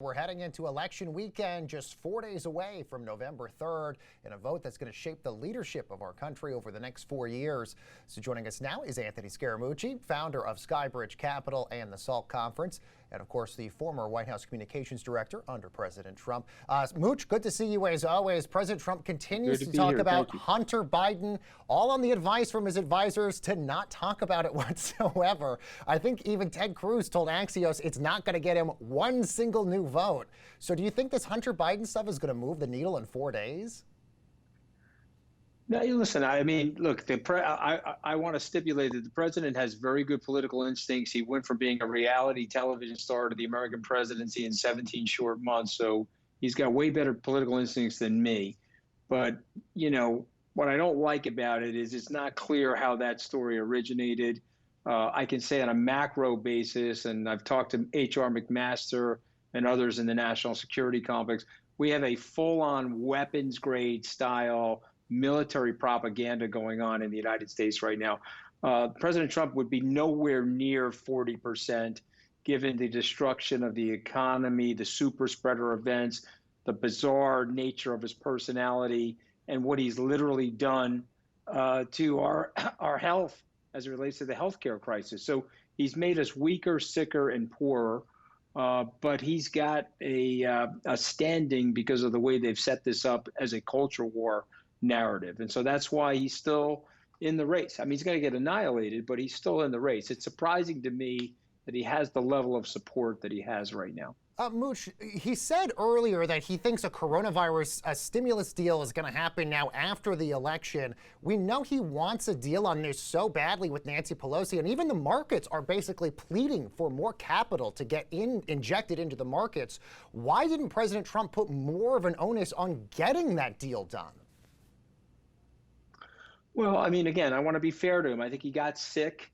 We're heading into election weekend, just 4 days away from November 3rd, in a vote that's going to shape the leadership of our country over the next 4 years. So joining us now is Anthony Scaramucci, founder of Skybridge Capital and the SALT Conference, and of course the former White House communications director under President Trump. Mooch, good to see you as always. President Trump continues to talk about Hunter Biden, all on the advice from his advisors to not talk about it whatsoever. I think even Ted Cruz told Axios it's not going to get him one single new vote. So do you think this Hunter Biden stuff is going to move the needle in 4 days? No, listen, I mean, look, I want to stipulate that the president has very good political instincts. He went from being a reality television star to the American presidency in 17 short months. So he's got way better political instincts than me. But, you know, what I don't like about it is it's not clear how that story originated. I can say on a macro basis, and I've talked to H.R. McMaster and others in the national security complex, we have a full-on weapons-grade style military propaganda going on in the United States right now. President Trump would be nowhere near 40% given the destruction of the economy, the super spreader events, the bizarre nature of his personality, and what he's literally done to our health as it relates to the healthcare crisis. So he's made us weaker, sicker, and poorer. But he's got a standing because of the way they've set this up as a culture war narrative. And so that's why he's still in the race. I mean, he's going to get annihilated, but he's still in the race. It's surprising to me that he has the level of support that he has right now. Mooch, he said earlier that he thinks a coronavirus stimulus deal is going to happen now after the election. We know he wants a deal on this so badly with Nancy Pelosi, and even the markets are basically pleading for more capital to get injected into the markets. Why didn't President Trump put more of an onus on getting that deal done? Well, I mean, again, I want to be fair to him. I think he got sick.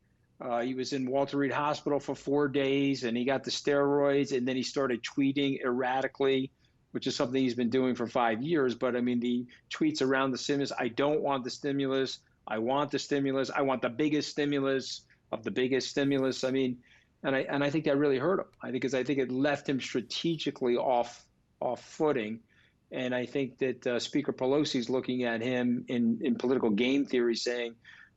He was in Walter Reed Hospital for 4 days, and he got the steroids, and then he started tweeting erratically, which is something he's been doing for 5 years. But I mean, the tweets around the stimulus, I don't want the stimulus. I want the stimulus. I want the biggest stimulus of the biggest stimulus. I mean, and I think that really hurt him. I think it left him strategically off footing. And I think that Speaker Pelosi is looking at him in political game theory saying,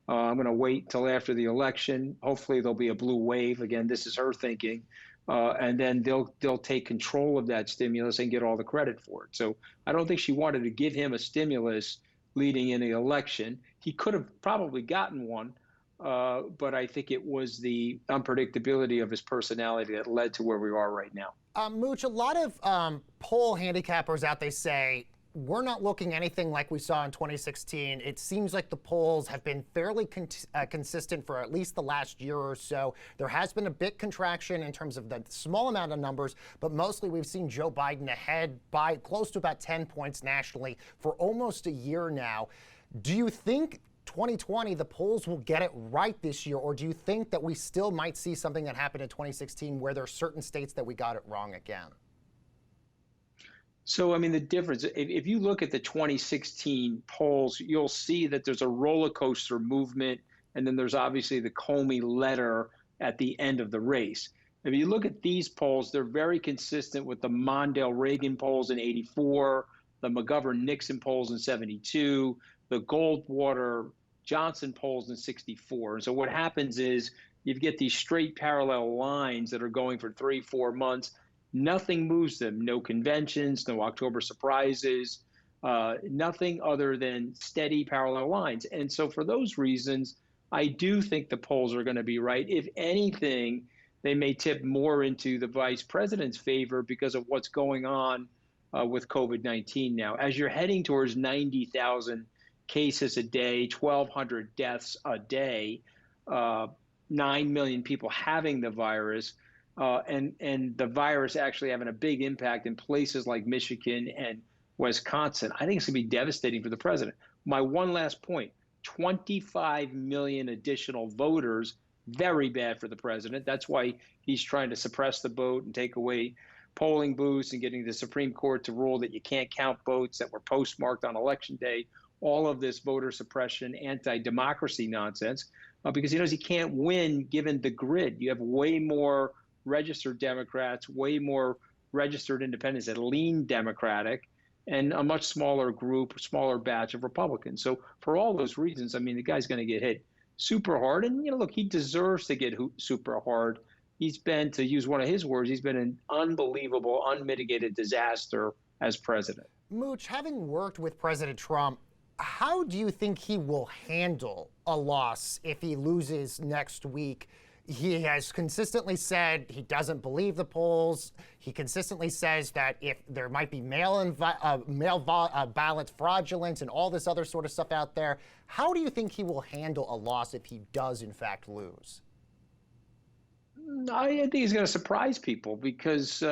I'm going to wait till after the election. Hopefully there'll be a blue wave. Again, this is her thinking. And then they'll take control of that stimulus and get all the credit for it. So I don't think she wanted to give him a stimulus leading in the election. He could have probably gotten one, but I think it was the unpredictability of his personality that led to where we are right now. Mooch, a lot of poll handicappers out, they say, we're not looking anything like we saw in 2016. It seems like the polls have been fairly consistent for at least the last year or so. There has been a bit contraction in terms of the small amount of numbers, but mostly we've seen Joe Biden ahead by close to about 10 points nationally for almost a year now. Do you think 2020, the polls will get it right this year, or do you think that we still might see something that happened in 2016 where there are certain states that we got it wrong again? So, I mean, the difference, if you look at the 2016 polls, you'll see that there's a roller coaster movement, and then there's obviously the Comey letter at the end of the race. If you look at these polls, they're very consistent with the Mondale-Reagan polls in '84, the McGovern-Nixon polls in '72, the Goldwater-Johnson polls in '64. And so what happens is you get these straight parallel lines that are going for 3-4 months. Nothing moves them, no conventions, no October surprises, nothing other than steady parallel lines. And so for those reasons, I do think the polls are going to be right. If anything, they may tip more into the vice president's favor because of what's going on with COVID-19 now. As you're heading towards 90,000 cases a day, 1,200 deaths a day, 9 million people having the virus, and the virus actually having a big impact in places like Michigan and Wisconsin, I think it's going to be devastating for the president. My one last point, 25 million additional voters, very bad for the president. That's why he's trying to suppress the vote and take away polling booths and getting the Supreme Court to rule that you can't count votes that were postmarked on Election Day. All of this voter suppression, anti-democracy nonsense, because he knows he can't win given the grid. You have way more registered Democrats, way more registered independents that lean Democratic, and a much smaller group, smaller batch of Republicans. So for all those reasons, I mean, the guy's going to get hit super hard. And, look, he deserves to get super hard. He's been, to use one of his words, he's been an unbelievable, unmitigated disaster as president. Mooch, having worked with President Trump, how do you think he will handle a loss if he loses next week? He has consistently said he doesn't believe the polls. He consistently says that if there might be mail ballots fraudulent and all this other sort of stuff out there. How do you think he will handle a loss if he does, in fact, lose? I think he's going to surprise people because,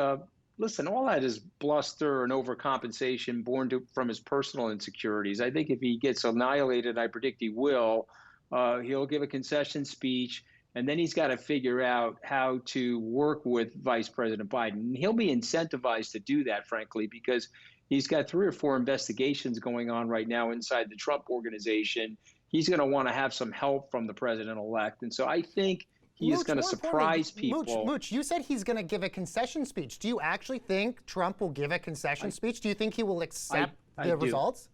listen, all that is bluster and overcompensation from his personal insecurities. I think if he gets annihilated, I predict he will, he'll give a concession speech. And then he's got to figure out how to work with Vice President Biden. And he'll be incentivized to do that, frankly, because he's got 3 or 4 investigations going on right now inside the Trump organization. He's going to want to have some help from the president-elect. And so I think he is going to surprise people. Mooch, you said he's going to give a concession speech. Do you actually think Trump will give a concession speech? Do you think he will accept the results?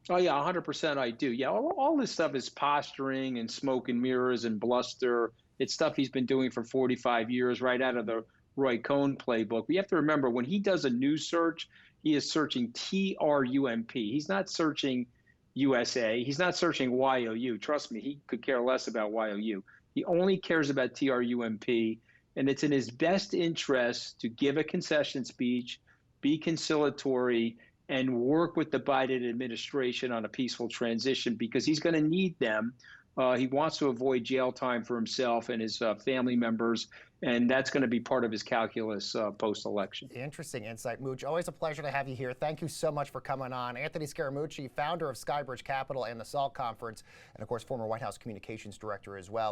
Oh, yeah, 100% I do. Yeah, all this stuff is posturing and smoke and mirrors and bluster. It's stuff he's been doing for 45 years, right out of the Roy Cohn playbook. We have to remember, when he does a news search, he is searching TRUMP. He's not searching USA. He's not searching YOU. Trust me, he could care less about YOU. He only cares about TRUMP, and it's in his best interest to give a concession speech, be conciliatory, and work with the Biden administration on a peaceful transition, because he's going to need them. He wants to avoid jail time for himself and his family members, and that's going to be part of his calculus post-election. Interesting insight, Mooch. Always a pleasure to have you here. Thank you so much for coming on. Anthony Scaramucci, founder of Skybridge Capital and the SALT Conference, and of course, former White House communications director as well.